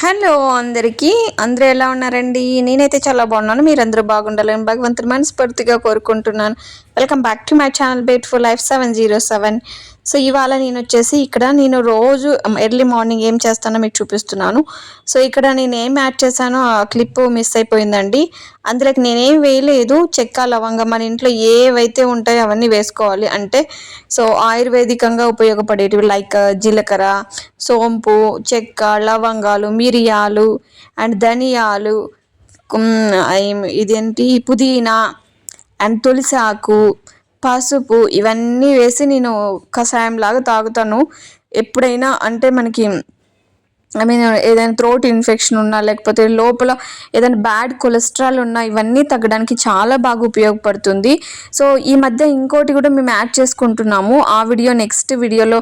Hello అందరికీ. అందరూ ఎలా ఉన్నారండి? నేనైతే చాలా బాగున్నాను. మీరందరూ బాగుండాలని భగవంతుని మనస్ఫూర్తిగా కోరుకుంటున్నాను. Welcome back to my channel beautiful life 707. So ఇవాళ ఇక్కడ నేను రోజు ఎర్లీ మార్నింగ్ ఏం చేస్తానో మీకు చూపిస్తున్నాను. సో ఇక్కడ నేను ఏం యాడ్ చేశానో ఆ క్లిప్ మిస్ అయిపోయిందండి. అందులోకి నేనేం వేయలేదు. చెక్క, లవంగం మన ఇంట్లో ఏవైతే ఉంటాయో అవన్నీ వేసుకోవాలి. అంటే సో ఆయుర్వేదికంగా ఉపయోగపడేటివి లైక్ జీలకర్ర, సోంపు, చెక్క, లవంగాలు, మిరియాలు అండ్ ధనియాలు, ఇదేంటి పుదీనా అండ్ తులసి ఆకు, పసుపు ఇవన్నీ వేసి నేను కషాయం లాగా తాగుతాను ఎప్పుడైనా. అంటే మనకి ఏదైనా థ్రోట్ ఇన్ఫెక్షన్ ఉన్నా, లేకపోతే లోపల ఏదైనా బ్యాడ్ కొలెస్ట్రాల్ ఉన్నా ఇవన్నీ తగ్గడానికి చాలా బాగా ఉపయోగపడుతుంది. సో ఈ మధ్య ఇంకోటి కూడా మేము యాడ్ చేసుకుంటున్నాము. ఆ వీడియో నెక్స్ట్ వీడియోలో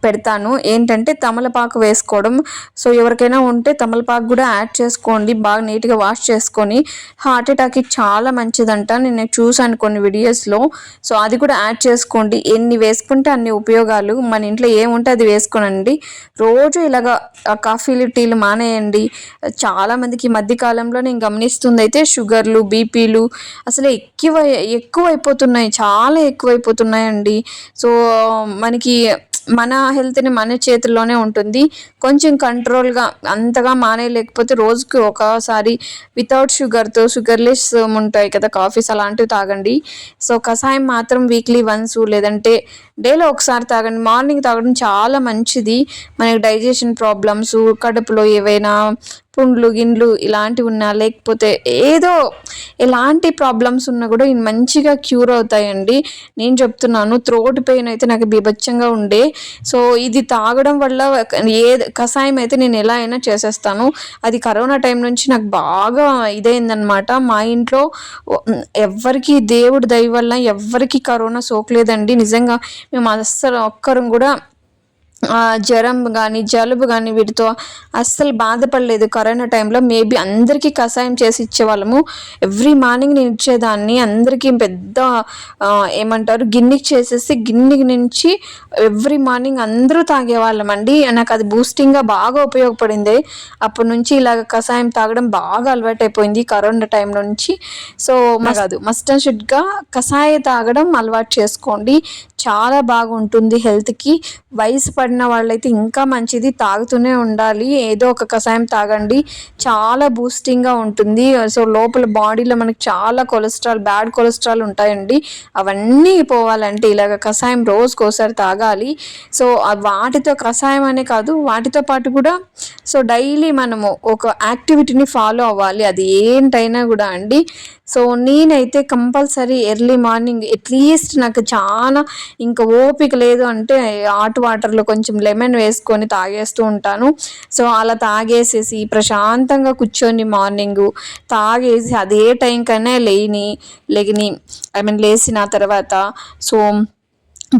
పెడతాను. ఏంటంటే తమలపాకు వేసుకోవడం. సో ఎవరికైనా ఉంటే తమలపాకు కూడా యాడ్ చేసుకోండి. బాగా నీట్గా వాష్ చేసుకొని. హార్ట్ అటాక్కి చాలా మంచిదంట. నేను చూసాను కొన్ని వీడియోస్లో. సో అది కూడా యాడ్ చేసుకోండి. ఎన్ని వేసుకుంటే అన్ని ఉపయోగాలు. మన ఇంట్లో ఏముంటే అది వేసుకోనండి. రోజు ఇలాగా కాఫీలు, టీలు మానేయండి. చాలామందికి ఈ మధ్యకాలంలో నేను గమనిస్తుంది అయితే షుగర్లు, బీపీలు అసలు ఎక్కువైపోతున్నాయి. చాలా ఎక్కువైపోతున్నాయండి. సో మనకి మన హెల్త్ని మన చేతుల్లోనే ఉంటుంది. కొంచెం కంట్రోల్గా అంతగా మానేయలేకపోతే రోజుకి ఒకసారి వితౌట్ షుగర్తో షుగర్లెస్ ఉంటాయి కదా కాఫీస్, అలాంటివి తాగండి. సో కషాయం మాత్రం వీక్లీ వన్స్ లేదంటే డేలో ఒకసారి తాగండి. మార్నింగ్ తాగడం చాలా మంచిది. మనకి డైజెషన్ ప్రాబ్లమ్స్, కడుపులో ఏవైనా పుండ్లు గిండ్లు ఇలాంటివి ఉన్నా, లేకపోతే ఏదో ఎలాంటి ప్రాబ్లమ్స్ ఉన్నా కూడా ఇవి మంచిగా క్యూర్ అవుతాయండి. నేను చెప్తున్నాను. థ్రోట్ పెయిన్ అయితే నాకు బీభత్సంగా ఉండే. సో ఇది తాగడం వల్ల కషాయం అయితే నేను ఎలా అయినా చేసేస్తాను. అది కరోనా టైం నుంచి నాకు బాగా ఇదైందనమాట. మా ఇంట్లో ఎవ్వరికి దేవుడి దయ వల్ల ఎవ్వరికి కరోనా సోకలేదండి. నిజంగా మేము అస్సలు ఒక్కరం కూడా జ్వరం కానీ జలుబు కానీ వీటితో అస్సలు బాధపడలేదు కరోనా టైంలో. మేబీ అందరికీ కషాయం చేసి ఇచ్చేవాళ్ళము. ఎవ్రీ మార్నింగ్ నేను ఇచ్చేదాన్ని అందరికీ. పెద్ద ఏమంటారు గిన్నెకి చేసేసి గిన్నెకి నుంచి ఎవ్రీ మార్నింగ్ అందరూ తాగేవాళ్ళం అండి. నాకు అది బూస్టింగ్గా బాగా ఉపయోగపడింది. అప్పటి నుంచి ఇలాగ కషాయం తాగడం బాగా అలవాటైపోయింది కరోనా టైం నుంచి. సో కాదు, మస్ట్ అండ్ షుడ్గా కషాయం తాగడం అలవాటు చేసుకోండి. చాలా బాగుంటుంది హెల్త్కి. వయసు పడిన వాళ్ళైతే ఇంకా మంచిది. తాగుతూనే ఉండాలి. ఏదో ఒక కషాయం తాగండి. చాలా బూస్టింగ్గా ఉంటుంది. సో లోపల బాడీలో మనకి చాలా బ్యాడ్ కొలెస్ట్రాల్ ఉంటాయండి. అవన్నీ పోవాలంటే ఇలాగ కషాయం రోజుకోసారి తాగాలి. సో వాటితో కషాయం అనే కాదు, వాటితో పాటు కూడా సో డైలీ మనము ఒక యాక్టివిటీని ఫాలో అవ్వాలి. అది ఏంటైనా కూడా అండి. సో నేనైతే కంపల్సరీ ఎర్లీ మార్నింగ్ అట్లీస్ట్ నాకు చాలా ఇంకా ఓపిక లేదు అంటే హాట్ వాటర్లో కొంచెం లెమన్ వేసుకొని తాగేస్తూ ఉంటాను. సో అలా తాగేసేసి ప్రశాంతంగా కూర్చొని మార్నింగు తాగేసి అదే టైం కన్నా లేచిన తర్వాత సో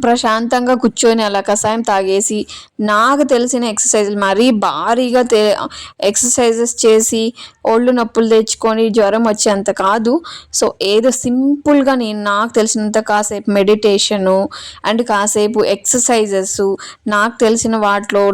ప్రశాంతంగా కూర్చొని అలా కషాయం తాగేసి నాకు తెలిసిన ఎక్సర్సైజులు మరీ భారీగా ఎక్సర్సైజెస్ చేసి ఒళ్ళు నొప్పులు తెచ్చుకొని జ్వరం వచ్చేంత కాదు. సో ఏదో సింపుల్గా నాకు తెలిసినంత కాసేపు మెడిటేషను అండ్ కాసేపు ఎక్సర్సైజెస్ నాకు తెలిసిన వాటిలో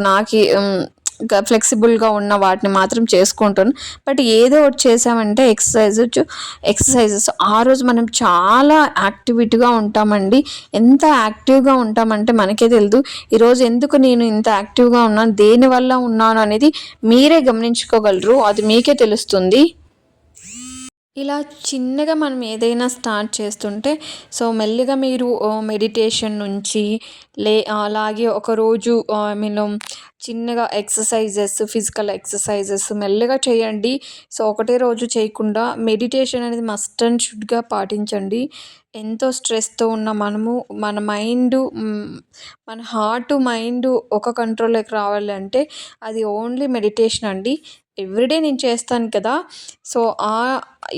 ఫ్లెక్సిబుల్గా ఉన్న వాటిని మాత్రం చేసుకుంటాను. బట్ ఏదో ఒకటి చేసామంటే ఎక్సర్సైజెస్ ఆ రోజు మనం చాలా యాక్టివిటీగా ఉంటామండి. ఎంత యాక్టివ్గా ఉంటామంటే మనకే తెలియదు. ఈరోజు ఎందుకు నేను ఇంత యాక్టివ్గా ఉన్నాను, దేనివల్ల ఉన్నాను అనేది మీరే గమనించుకోగలరు. అది మీకే తెలుస్తుంది. ఇలా చిన్నగా మనం ఏదైనా స్టార్ట్ చేస్తుంటే సో మెల్లిగా మీరు మెడిటేషన్ నుంచి అలాగే ఒకరోజు చిన్నగా ఫిజికల్ ఎక్సర్సైజెస్ మెల్లగా చేయండి. సో ఒకటే రోజు చేయకుండా మెడిటేషన్ అనేది మస్ట్ అండ్ షుడ్గా పాటించండి. ఎంతో స్ట్రెస్తో ఉన్న మనము మన హార్ట్ మైండ్ ఒక కంట్రోల్లోకి రావాలంటే అది ఓన్లీ మెడిటేషన్ అండి. ఎవ్రీడే నేను చేస్తాను కదా. సో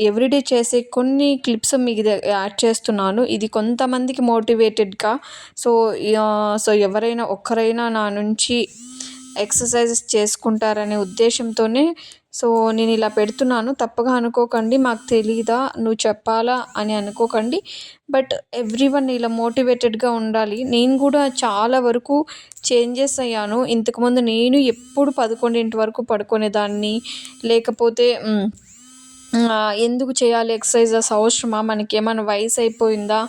ఎవ్రీడే చేసే కొన్ని క్లిప్స్ మీకు యాడ్ చేస్తున్నాను. ఇది కొంతమందికి మోటివేటెడ్గా సో ఎవరైనా ఒక్కరైనా నా నుంచి ఎక్సర్సైజెస్ చేసుకుంటారనే ఉద్దేశంతోనే సో నేను ఇలా పెడుతున్నాను, తప్పుగా అనుకోకండి. మాకు తెలీదా, నువ్వు చెప్పాలా అని అనుకోకండి. బట్ ఎవ్రీవన్ ఇలా మోటివేటెడ్గా ఉండాలి. నేను కూడా చాలా వరకు చేంజెస్ అయ్యాను. ఇంతకుముందు నేను ఎప్పుడు 11 వరకు పడుకునేదాన్ని, లేకపోతే ఎందుకు చేయాలి ఎక్సర్సైజెస్, అవసరమా, మనకేమైనా వయసు అయిపోయిందా,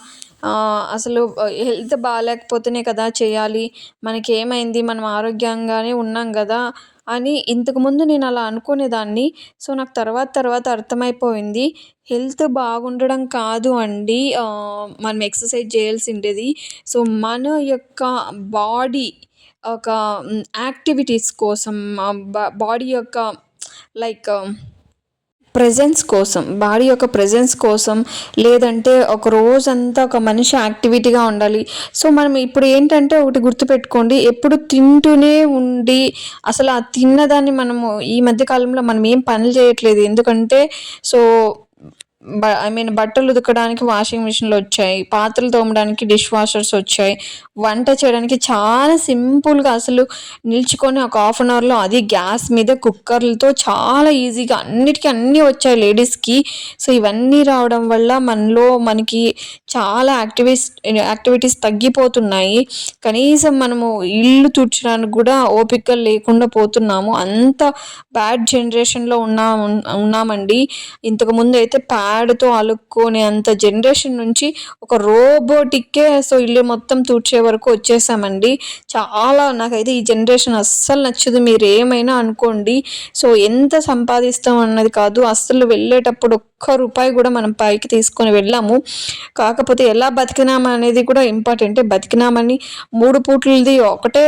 అసలు హెల్త్ బాగాలేకపోతేనే కదా చేయాలి, మనకేమైంది, మనం ఆరోగ్యంగానే ఉన్నాం కదా అని ఇంతకుముందు నేను అలా అనుకునేదాన్ని. సో నాకు తర్వాత అర్థమైపోయింది, హెల్త్ బాగుండడం కాదు అండి మనం ఎక్సర్సైజ్ చేయాల్సిండేది. సో మన యొక్క బాడీ ఒక యాక్టివిటీస్ కోసం, బాడీ యొక్క లైక్ బాడీ యొక్క ప్రెజెన్స్ కోసం, లేదంటే ఒక రోజంతా ఒక మనిషి యాక్టివిటీగా ఉండాలి. సో మనం ఇప్పుడు ఏంటంటే ఒకటి గుర్తుపెట్టుకోండి, ఎప్పుడు తింటూనే ఉండి అసలు ఆ తిన్నదాన్ని మనము ఈ మధ్య కాలంలో మనం ఏం పనులు చేయట్లేదు. ఎందుకంటే సో బట్టలు ఉతకడానికి వాషింగ్ మిషన్లు వచ్చాయి, పాత్రలు తోమడానికి డిష్ వాషర్స్ వచ్చాయి, వంట చేయడానికి చాలా సింపుల్గా అసలు నిల్చుకొని ఒక హాఫ్ అన్ అవర్లో, అది గ్యాస్ మీద కుక్కర్లతో చాలా ఈజీగా అన్నిటికీ అన్నీ వచ్చాయి లేడీస్కి. సో ఇవన్నీ రావడం వల్ల మనకి చాలా యాక్టివిటీస్ తగ్గిపోతున్నాయి. కనీసం మనము ఇల్లు తుడచడానికి కూడా ఓపిక లేకుండా పోతున్నాము. అంత బ్యాడ్ జనరేషన్లో ఉన్నామండి. ఇంతకుముందు అయితే ప్యాడ్తో అలుక్కునే అంత జనరేషన్ నుంచి ఒక రోబోటిక్కే సో ఇల్లు మొత్తం తుడిచే వరకు వచ్చేసామండి. చాలా నాకైతే ఈ జనరేషన్ అస్సలు నచ్చదు. మీరు ఏమైనా అనుకోండి, సో ఎంత సంపాదిస్తాం అన్నది కాదు, అస్సలు వెళ్ళేటప్పుడు ఒక్క రూపాయి కూడా మనం పైకి తీసుకొని వెళ్ళాము. కాకపోతే ఎలా బతికినామా అనేది కూడా ఇంపార్టెంటే. బతికినామని 3 పూటలది ఒకటే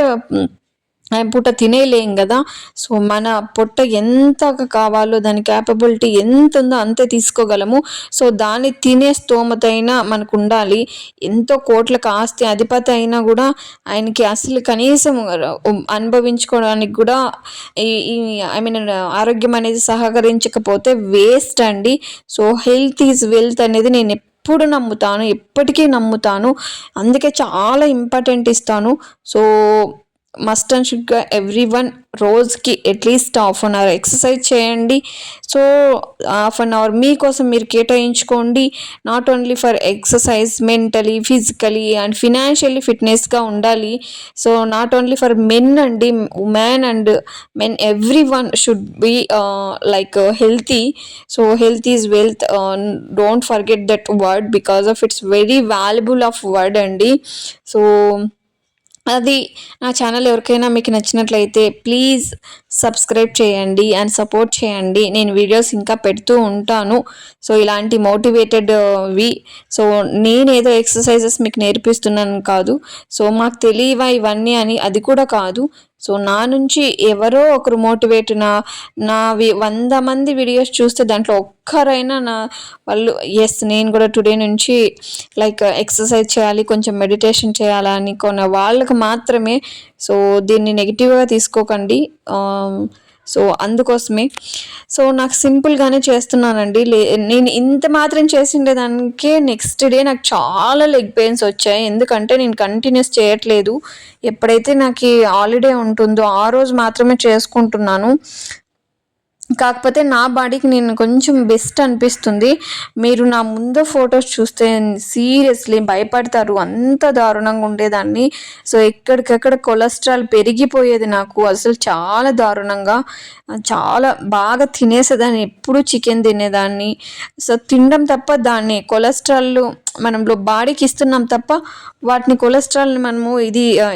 పూట తినేయలేం కదా. సో మన పొట్ట ఎంత కావాలో, దాని క్యాపబిలిటీ ఎంత ఉందో అంతే తీసుకోగలము. సో దాన్ని తినే స్తోమత అయినా మనకు ఉండాలి. ఎంతో కోట్లకు ఆస్తి అధిపతి అయినా కూడా ఆయనకి అసలు కనీసం అనుభవించుకోవడానికి కూడా ఆరోగ్యం అనేది సహకరించకపోతే వేస్ట్ అండి. సో హెల్త్ ఈజ్ వెల్త్ అనేది నేను ఎప్పుడు నమ్ముతాను, ఎప్పటికీ నమ్ముతాను. అందుకే చాలా ఇంపార్టెంట్ ఇస్తాను. సో మస్ట్ అండ్ షుడ్గా ఎవ్రీవన్ రోజుకి at least half an hour exercise చేయండి. సో హాఫ్ అన్ అవర్ మీకోసం మీరు కేటాయించుకోండి. Not only for exercise, mentally, physically and financially ఫిట్నెస్గా ఉండాలి. So not only for men అండి, women and men, every one should be like healthy. So health is wealth, don't forget that word because of it's very valuable of word అండి. So అది నా channel ఎవరికైనా మీకు నచ్చినట్లయితే please subscribe చేయండి and support చేయండి. నేను వీడియోస్ ఇంకా పెడుతూ ఉంటాను. సో ఇలాంటి మోటివేటెడ్వి. సో నేనేదో ఎక్సర్సైజెస్ మీకు నేర్పిస్తున్నాను కాదు, సో మాకు తెలియవా ఇవన్నీ అని అది కూడా కాదు. సో నా నుంచి ఎవరో ఒకరు మోటివేట్, నావి 100 మంది వీడియోస్ చూస్తే దాంట్లో ఒక్కరైనా వాళ్ళు ఎస్ నేను కూడా టుడే నుంచి లైక్ ఎక్సర్సైజ్ చేయాలి, కొంచెం మెడిటేషన్ చేయాలని కొన్న వాళ్ళకి మాత్రమే. సో దీన్ని నెగిటివ్గా తీసుకోకండి. సో అందుకోసమే సో నాకు సింపుల్గానే చేస్తున్నానండి. నేను ఇంత మాత్రం చేసిండేదానికే నెక్స్ట్ డే నాకు చాలా లెగ్ పెయిన్స్ వచ్చాయి. ఎందుకంటే నేను కంటిన్యూస్ చేయట్లేదు. ఎప్పుడైతే నాకు హాలిడే ఉంటుందో ఆ రోజు మాత్రమే చేసుకుంటున్నాను. కాకపోతే నా బాడీకి నేను కొంచెం బెస్ట్ అనిపిస్తుంది. మీరు నా ముందు ఫొటోస్ చూస్తే సీరియస్లీ భయపడతారు, అంత దారుణంగా ఉండేదాన్ని. సో ఎక్కడికక్కడ కొలెస్ట్రాల్ పెరిగిపోయేది నాకు, అసలు చాలా దారుణంగా. చాలా బాగా తినేసేదాన్ని, ఎప్పుడు చికెన్ తినేదాన్ని. సో తినడం తప్ప దాన్ని కొలెస్ట్రాల్ మనంలో బాడీకి ఇస్తున్నాం తప్ప వాటిని కొలెస్ట్రాల్ని మనము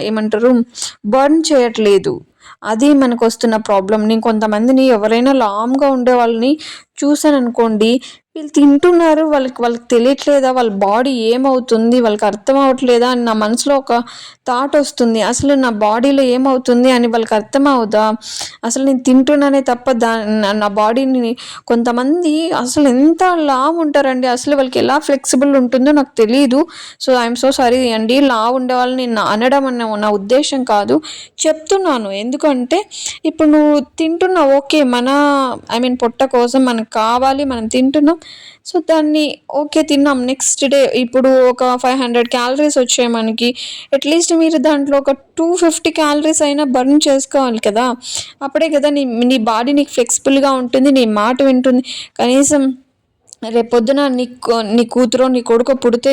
ఏమంటారు బర్న్ చేయట్లేదు. అది మనకు వస్తున్న ప్రాబ్లం. నేను కొంతమందిని ఎవరైనా లామ్గా ఉండే వాళ్ళని చూసాను అనుకోండి, వీళ్ళు తింటున్నారు, వాళ్ళకి తెలియట్లేదా, వాళ్ళ బాడీ ఏమవుతుంది, వాళ్ళకి అర్థం అవ్వట్లేదా అని నా మనసులో ఒక థాట్ వస్తుంది. అసలు నా బాడీలో ఏమవుతుంది అని వాళ్ళకి అర్థం అవుదా, అసలు నేను తింటున్నానే తప్ప నా బాడీని. కొంతమంది అసలు ఎంత లావు ఉంటారండి, అసలు వాళ్ళకి ఎలా ఫ్లెక్సిబుల్ ఉంటుందో నాకు తెలియదు. సో ఐఎమ్ సో సారీ అండి, లావు ఉండే వాళ్ళని నేను అనడం అన్న నా ఉద్దేశం కాదు, చెప్తున్నాను. ఎందుకంటే ఇప్పుడు నువ్వు తింటున్నావు ఓకే, పొట్ట కోసం మనం మనకు కావాలి, మనం తింటున్నాం. సో దాన్ని ఓకే తిన్నాం, నెక్స్ట్ డే ఇప్పుడు ఒక 500 క్యాలరీస్ వచ్చాయి మనకి, అట్లీస్ట్ మీరు దాంట్లో ఒక 250 క్యాలరీస్ అయినా బర్న్ చేసుకోవాలి కదా. అప్పుడే కదా నీ నీ బాడీ నీకు ఫ్లెక్సిబుల్గా ఉంటుంది, నీ మాట వింటుంది. కనీసం రేపొద్దున నీ కూతురో నీ కొడుకో పుడితే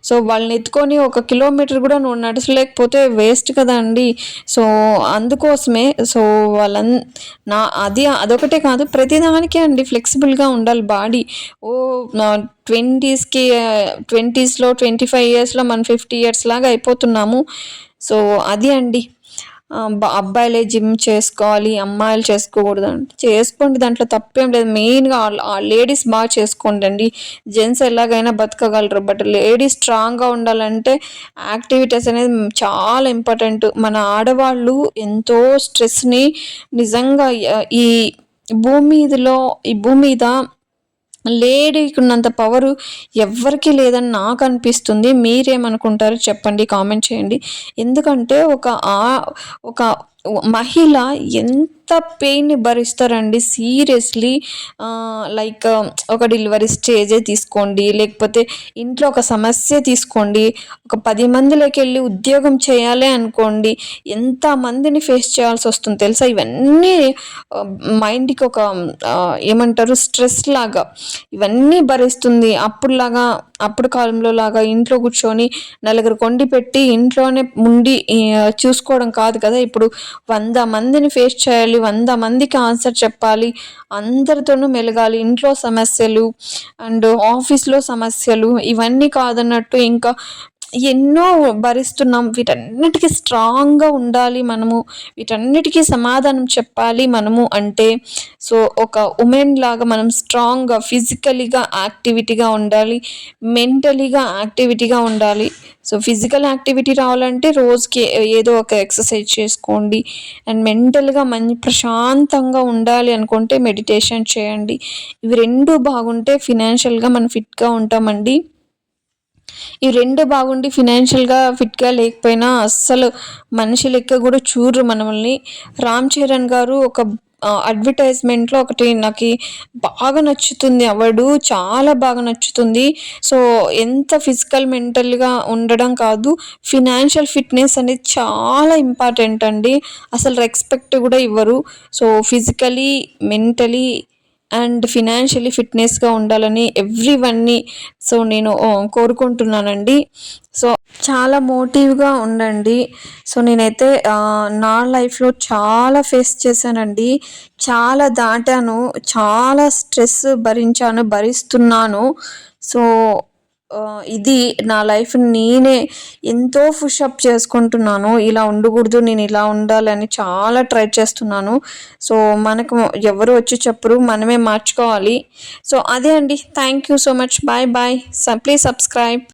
సో వాళ్ళని ఎత్తుకొని 1 కిలోమీటర్ కూడా నువ్వు నడచలేకపోతే వేస్ట్ కదా అండి. సో అందుకోసమే సో వాళ్ళన్ నా అదొకటే కాదు, ప్రతిదానికే అండి ఫ్లెక్సిబుల్గా ఉండాలి బాడీ. ఓ నా 20స్లో 25 ఇయర్స్లో మనం 50 ఇయర్స్ లాగా అయిపోతున్నాము. సో అది అండి. అబ్బాయిలే జిమ్ చేసుకోవాలి, అమ్మాయిలు చేసుకోకూడదు అంటే చేసుకోండి, దాంట్లో తప్పేం లేదు. మెయిన్గా లేడీస్ బాగా చేసుకోండి అండి. జెంట్స్ ఎలాగైనా బతకగలరు, బట్ లేడీస్ స్ట్రాంగ్గా ఉండాలంటే యాక్టివిటీస్ అనేది చాలా ఇంపార్టెంట్. మన ఆడవాళ్ళు ఎంతో స్ట్రెస్ని నిజంగా ఈ భూమి మీద లేడీకి ఉన్నంత పవరు ఎవ్వరికీ లేదని నాకు అనిపిస్తుంది. మీరేమనుకుంటారో చెప్పండి, కామెంట్ చేయండి. ఎందుకంటే ఒక మహిళ ఎంత పెయిన్ని భరిస్తారండి సీరియస్లీ. లైక్ ఒక డెలివరీ స్టేజే తీసుకోండి, లేకపోతే ఇంట్లో ఒక సమస్య తీసుకోండి, ఒక 10 మందిలోకి వెళ్ళి ఉద్యోగం చేయాలి అనుకోండి, ఎంతమందిని ఫేస్ చేయాల్సి వస్తుంది తెలుసా. ఇవన్నీ మైండ్కి ఒక ఏమంటారు స్ట్రెస్ లాగా ఇవన్నీ భరిస్తుంది. అప్పుడు కాలంలో లాగా ఇంట్లో కూర్చొని నలుగురు కొండి పెట్టి ఇంట్లోనే ఉండి చూసుకోవడం కాదు కదా. ఇప్పుడు 100 మందిని ఫేస్ చేయాలి, 100 మందికి ఆన్సర్ చెప్పాలి, అందరితోనూ మెలగాలి. ఇంట్లో సమస్యలు అండ్ ఆఫీస్లో సమస్యలు ఇవన్నీ కాదన్నట్టు ఇంకా ఎన్నో భరిస్తున్నాం. వీటన్నిటికీ స్ట్రాంగ్గా ఉండాలి మనము, వీటన్నిటికీ సమాధానం చెప్పాలి మనము అంటే సో ఒక ఉమెన్ లాగా మనం స్ట్రాంగ్గా ఫిజికలీగా యాక్టివిటీగా ఉండాలి, మెంటలీగా యాక్టివిటీగా ఉండాలి. సో ఫిజికల్ యాక్టివిటీ రావాలంటే రోజుకి ఏదో ఒక ఎక్సర్సైజ్ చేసుకోండి, అండ్ మెంటల్గా ప్రశాంతంగా ఉండాలి అనుకుంటే మెడిటేషన్ చేయండి. ఇవి 2 బాగుంటే ఫినాన్షియల్గా మనం ఫిట్గా ఉంటామండి. ఈ 2 బాగుండి ఫినాన్షియల్గా ఫిట్గా లేకపోయినా అస్సలు మనిషి లెక్క కూడా చూడరు మనల్ని. రామ్ చరణ్ గారు ఒక అడ్వర్టైజ్మెంట్లో ఒకటి నాకు బాగా నచ్చుతుంది, అవార్డు చాలా బాగా నచ్చుతుంది. సో ఎంత ఫిజికల్ మెంటల్గా ఉండడం కాదు, ఫినాన్షియల్ ఫిట్నెస్ అనేది చాలా ఇంపార్టెంట్ అండి. అసలు రెస్పెక్ట్ కూడా ఇవ్వరు. So physically, mentally and financially ఫిట్నెస్గా ఉండాలని ఎవ్రీవన్నీ సో నేను కోరుకుంటున్నానండి. సో చాలా మోటివ్గా ఉండండి. సో నేనైతే నా లైఫ్లో చాలా ఫేస్ చేశానండి, చాలా దాటాను, చాలా స్ట్రెస్ భరిస్తున్నాను. సో ఇది నా లైఫ్ నేనే ఎంతో పుషప్ చేసుకుంటున్నాను. ఇలా ఉండకూడదు, నేను ఇలా ఉండాలని చాలా ట్రై చేస్తున్నాను. సో మనకు ఎవరు వచ్చి చెప్పరు, మనమే మార్చుకోవాలి. సో అదే అండి. Thank you so much. Bye bye. Please subscribe.